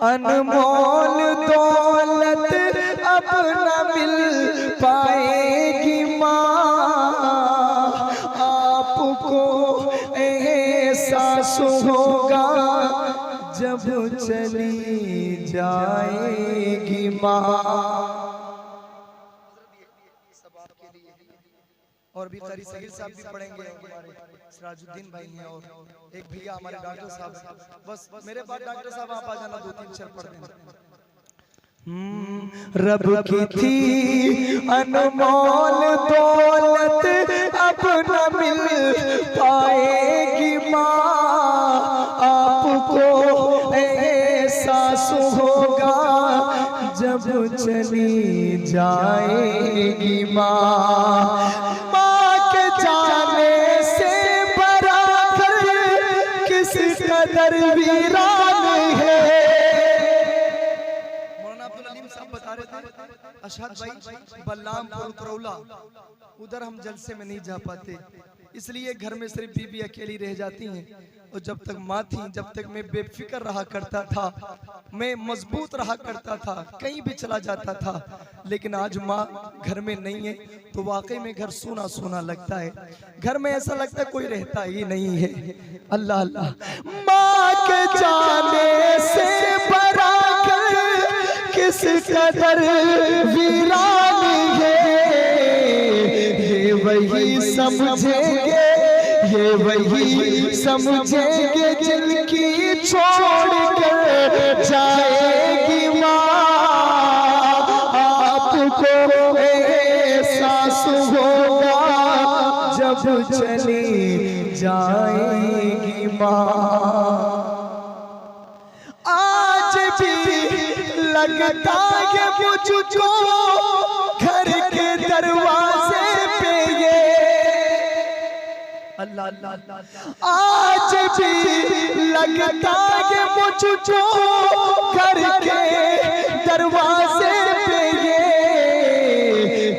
अनमोल दौलत अब न मिल पाएगी माँ, आपको एहसास होगा जब चली जाएगी माँ। और भी कारी सगीर साहब भी पढ़ेंगे, हमारे सिराजुद्दीन भाई हैं और एक भैया हमारे डॉक्टर साहब। बस मेरे पास डॉक्टर साहब आप आ जाना, 2-3 अक्षर पढ़ देना। रब की थी अनमोल दौलत अब न मिल पाएगी माँ, आपको एहसास होगा जब चली जाएगी माँ। कदर वीरान है। मौलाना अब्दुल अलीम साहब बता रहे थे अशहद भाई बल्लामपुर उतरौला, उधर हम जलसे में नहीं जा पाते, इसलिए घर में सिर्फ बीबी अकेली रह जाती हैं। और जब तक माँ थी, जब तक मैं बेफिक्र रहा करता था, मैं मजबूत रहा करता था, कहीं भी चला जाता था। लेकिन आज माँ घर में नहीं है तो वाकई में घर सूना सूना लगता है। घर में ऐसा लगता है कोई रहता ही नहीं है। अल्लाह अल्लाह। माँ के जाने से बराबर किस कदर वीरान है, ये वही समझेंगे, ये वही समझेंगे जिनकी छोड़ कर जाएगी माँ, आपको एहसास होगा जब चली जाएगी माँ। आज भी लगता है मुझको घर के दरवाजे पे ये, अल्लाह अल्लाह, आज भी लगता है मुझको घर के दरवाजे पे ये,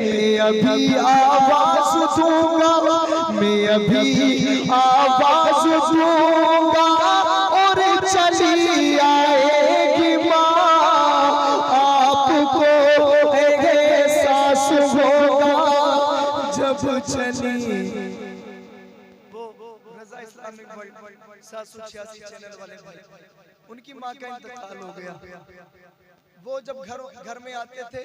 मैं अभी आवाज दूंगा, मैं अभी आवाज दूंगा और चली आएगी माँ, आपको एहसास होगा जब चली। 786 चैनल वाले भाई, उनकी माँ का इंतकाल हो गया। वो जब घर में आते थे,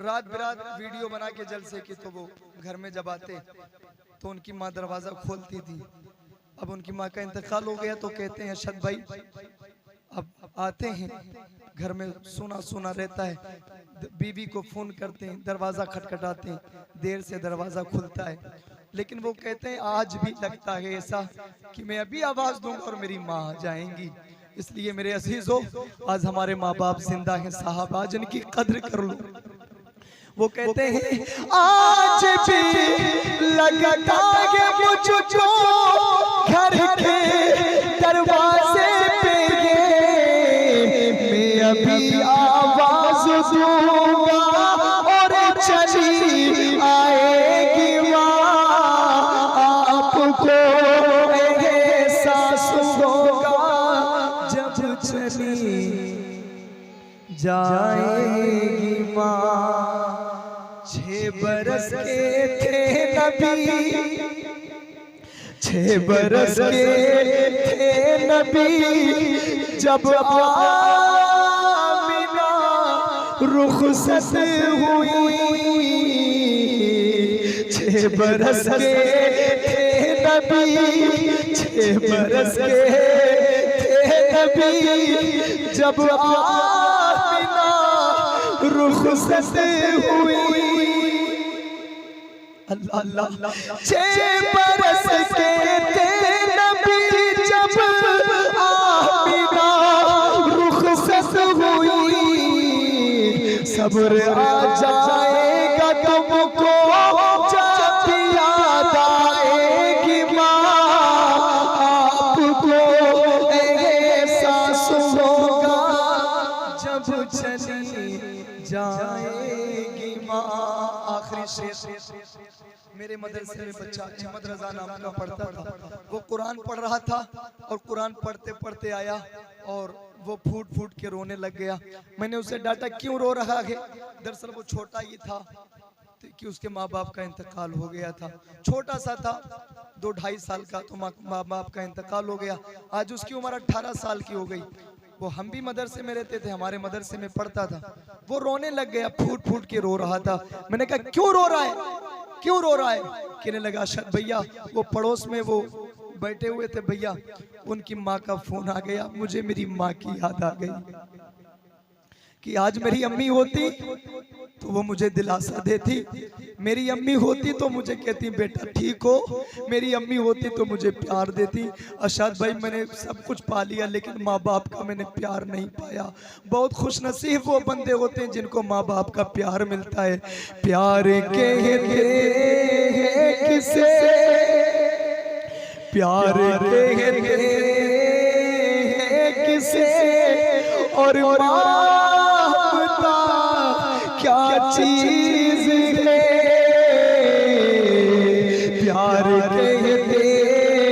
रात बिरात वीडियो बना के जलसे की, तो वो घर में जब आते तो उनकी माँ दरवाजा खोलती थी। अब उनकी माँ का इंतकाल हो गया तो कहते हैं अशहद भाई अब आते हैं, घर में सुना सुना रहता है, बीवी को फोन करते हैं, दरवाजा खटखटाते हैं, देर से दरवाजा खुलता है। लेकिन वो कहते हैं आज भी लगता है ऐसा कि मैं अभी आवाज दूंगा और मेरी माँ आ जाएंगी। इसलिए मेरे अजीजों, आज हमारे माँ बाप जिंदा हैं, साहब आज इनकी कद्र कर लो। वो कहते हैं आज भी लगता है मुझको घर के दरवाजे पे ये, मैं अभी आवाज दूंगा और चली आएगी माँ, आपको एहसास होगा जब चली जाएगी माँ। 6 बरस के थे नबी, 6 बरस के थे नबी, जब आमिना रुखसत हुई। 6 बरस के थे नबी, 6 बरस के थे नबी, जब आमिना रुखसत हुई। अल्लाह अल्लाह। 6 बरस के थे नबी, जब आमिना रुखसत हुई। सब्र आ जाएगा तुमको जब याद आएगी माँ, आपको एहसास होगा जब जब चली जाएगी माँ। आखिरी शेर। मेरे मदरसे में बच्चा अहमद रजा नाम का पढ़ता था, वो कुरान पढ़ रहा था और कुरान पढ़ते पढ़ते आया और वो फूट फूट के रोने लग गया। मैंने उसे डांटा, क्यों रो रहा है? दरअसल वो छोटा ही था कि उसके माँ बाप का इंतकाल हो गया था, छोटा सा था, 2-2.5 साल का, तो माँ बाप का इंतकाल हो गया। आज उसकी उम्र 18 साल की हो गई। वो हम भी मदरसे में रहते थे, हमारे मदरसे में पढ़ता था। वो रोने लग गया, फूट फूट के रो रहा था। मैंने कहा, क्यों रो रहा है, क्यों रो रहा है? कहने लगा, अरशद भैया, वो पड़ोस में वो बैठे हुए थे भैया, उनकी माँ का फोन आ गया, मुझे मेरी माँ की याद आ गई कि आज मेरी अम्मी होती तो वो मुझे दिलासा देती, मेरी अम्मी होती तो मुझे कहती बेटा ठीक हो, मेरी अम्मी होती तो मुझे प्यार देती। अरशद भाई, मैंने सब कुछ पा लिया लेकिन माँ बाप का मैंने प्यार नहीं पाया। बहुत खुशनसीब वो बंदे होते हैं जिनको माँ बाप का प्यार मिलता है। प्यार कहते हैं किसे, प्यार कहते हैं किसे, और क्या चीज है। प्यार कहते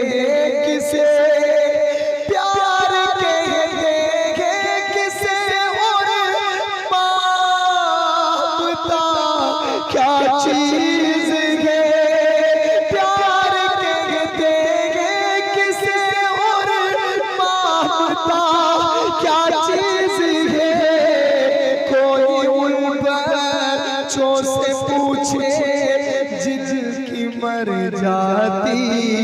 हैं किसे, प्यार कहते हैं किसे, और मापता क्या चीज है। प्यार कहते हैं किसे, और मापता क्या चीज है। कोई उन बच्चों से पूछे जिनकी मर जाती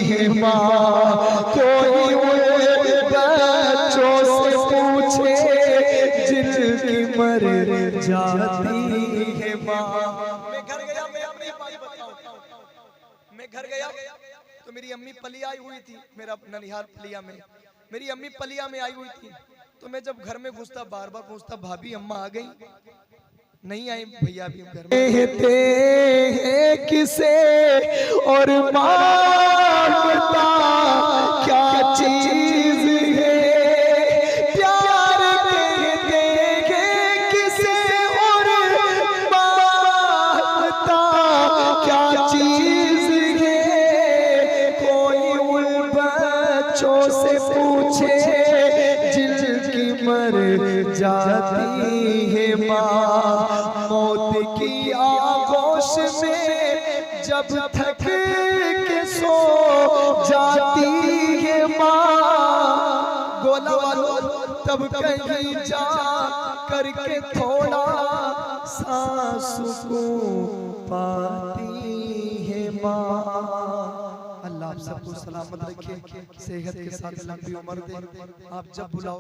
है माँ। कोई उन बच्चों से पूछे जिनकी मर जाती है माँ। मैं घर गया, मैं अपनी बात बताऊं, मैं घर गया तो मेरी अम्मी पलिया आई हुई थी, मेरा ननिहाल पलिया में, मेरी अम्मी पलिया में आई हुई थी। तो मैं जब घर में घुसता बार बार पूछता, भाभी अम्मा आ गई? नहीं आई भैया अभी घर में। कहते हैं किसे, और मांगता क्या चीज है। प्यार कहते हैं किसे, और मांगता क्या चीज है। कोई उन बच्चों से पूछे जिनकी मर जाती है माँ। मौत की आगोश में जब थक के सो जाती है माँ। गोला वालों, तब कहीं जा करके थोड़ा सा सुकून पाती है माँ। अल्लाह आप सबको सलामत रखे, सेहत के साथ लंबी उम्र दे। आप जब बुलाओ